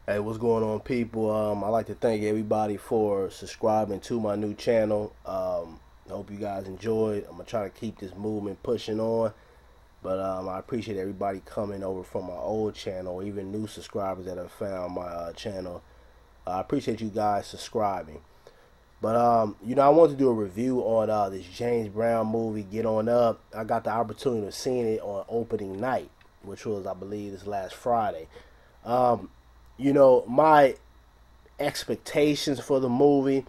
Hey, what's going on, people? I'd like to thank everybody for subscribing to my new channel. I hope you guys enjoyed. I'm gonna try to keep this movement pushing on, but I appreciate everybody coming over from my old channel, even new subscribers that have found my channel. I appreciate you guys subscribing. But I wanted to do a review on this James Brown movie, Get On Up. I got the opportunity of seeing it on opening night, which was, I believe, this last Friday. Um, my expectations for the movie,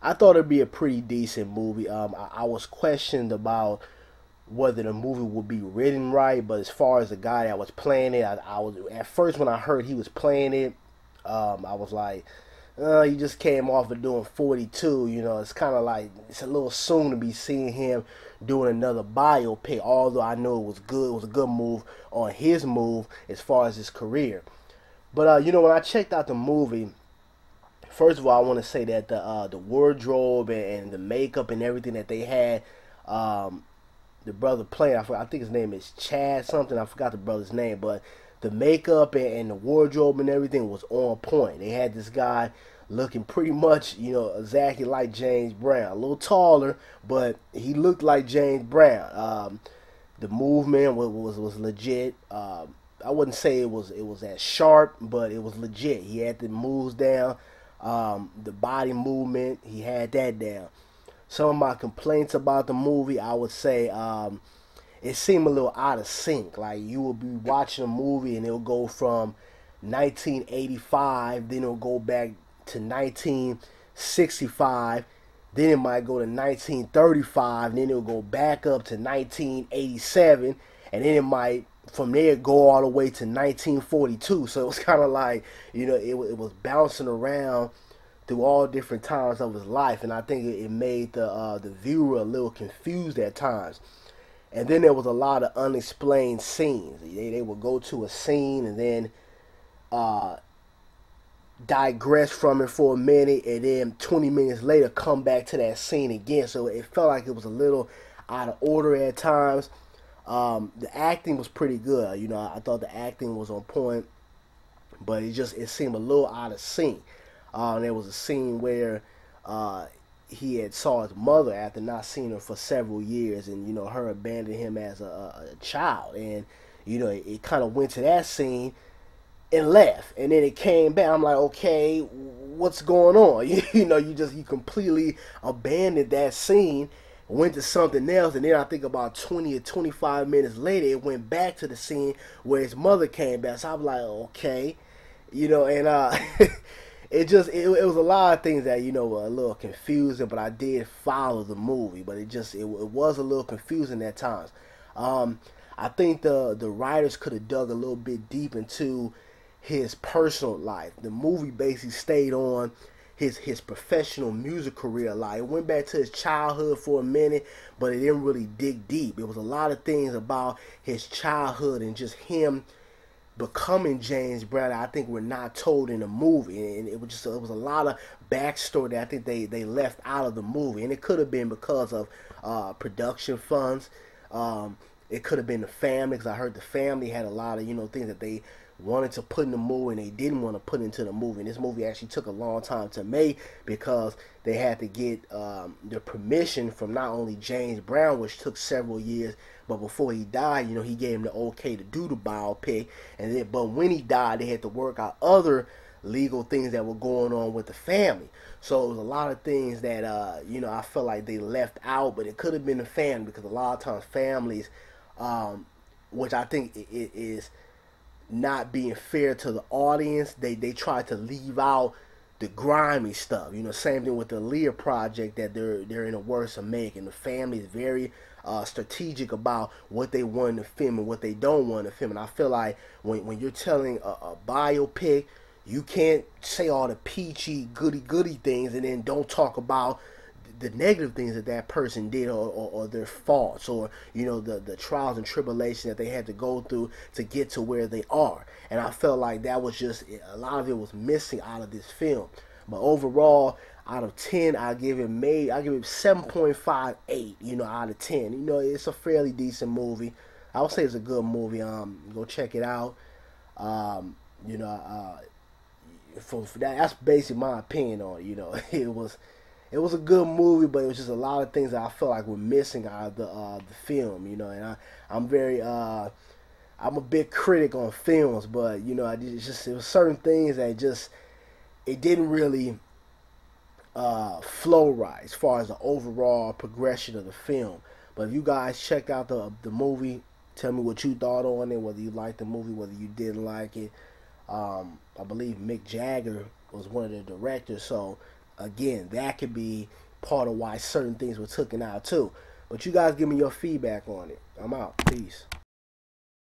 I thought it'd be a pretty decent movie. I was questioned about whether the movie would be written right, but as far as the guy that was playing it, I was at first when I heard he was playing it, I was like, he just came off of doing 42. It's kind of like it's a little soon to be seeing him doing another biopic. Although I know it was good, it was a good move on his move as far as his career. But when I checked out the movie, first of all, I want to say that the wardrobe and the makeup and everything that they had, um, the brother playing, I think his name is Chad something. I forgot the brother's name, but the makeup and the wardrobe and everything was on point. They had this guy looking pretty much, exactly like James Brown, a little taller, but he looked like James Brown. The movement was legit. I wouldn't say it was as sharp, but it was legit. He had the moves down, the body movement. He had that down. Some of my complaints about the movie, I would say, it seemed a little out of sync. Like you will be watching a movie and it'll go from 1985, then it'll go back to 1965, then it might go to 1935, and then it'll go back up to 1987, and then it might from there go all the way to 1942. So it was kind of like it was bouncing around through all different times of his life, and I think it made the viewer a little confused at times. And then there was a lot of unexplained scenes. They would go to a scene and then uh, digress from it for a minute, and then 20 minutes later come back to that scene again. So it felt like it was a little out of order at times. The acting was pretty good. I thought the acting was on point, but it seemed a little out of sync. There was a scene where he had saw his mother after not seeing her for several years, and her abandoning him as a child, and it kind of went to that scene and left, and then it came back. I'm like, okay, what's going on? You completely abandoned that scene, went to something else, and then I think about 20 or 25 minutes later, it went back to the scene where his mother came back. So I'm like, okay, and it was a lot of things that were a little confusing, but I did follow the movie, but it was a little confusing at times. Um, I think the writers could have dug a little bit deep into his personal life. The movie basically stayed on his professional music career. Like it went back to his childhood for a minute, but it didn't really dig deep. It was a lot of things about his childhood and just him becoming James Brown that I think were not told in the movie, and it was a lot of backstory that I think they left out of the movie, and it could have been because of production funds. It could have been the family, because I heard the family had a lot of things that they wanted to put in the movie and they didn't want to put into the movie. And this movie actually took a long time to make because they had to get the permission from not only James Brown, which took several years, but before he died, he gave him the okay to do the biopic. And then, but when he died, they had to work out other legal things that were going on with the family. So it was a lot of things that I felt like they left out, but it could have been the family, because a lot of times families, um, which I think it is not being fair to the audience. They try to leave out the grimy stuff. Same thing with the Lear project that they're in the works of making. The family is very strategic about what they want to film and what they don't want to film. And I feel like when you're telling a biopic, you can't say all the peachy goody goody things and then don't talk about the negative things that that person did, or their faults, or the trials and tribulations that they had to go through to get to where they are. And I felt like that was just a lot of it was missing out of this film. But overall, out of 10, I give it 7.58, out of 10. It's a fairly decent movie. I would say it's a good movie. Go check it out. um you know uh for that, that's basically my opinion on it. You know, it was a good movie, but it was just a lot of things that I felt like were missing out of the film. You know, and I'm very I'm a big critic on films, but you know, it was certain things that just it didn't really flow right as far as the overall progression of the film. But if you guys checked out the movie, tell me what you thought on it, whether you liked the movie, whether you didn't like it. I believe Mick Jagger was one of the directors, so again, that could be part of why certain things were taken out too. But you guys give me your feedback on it. I'm out. Peace.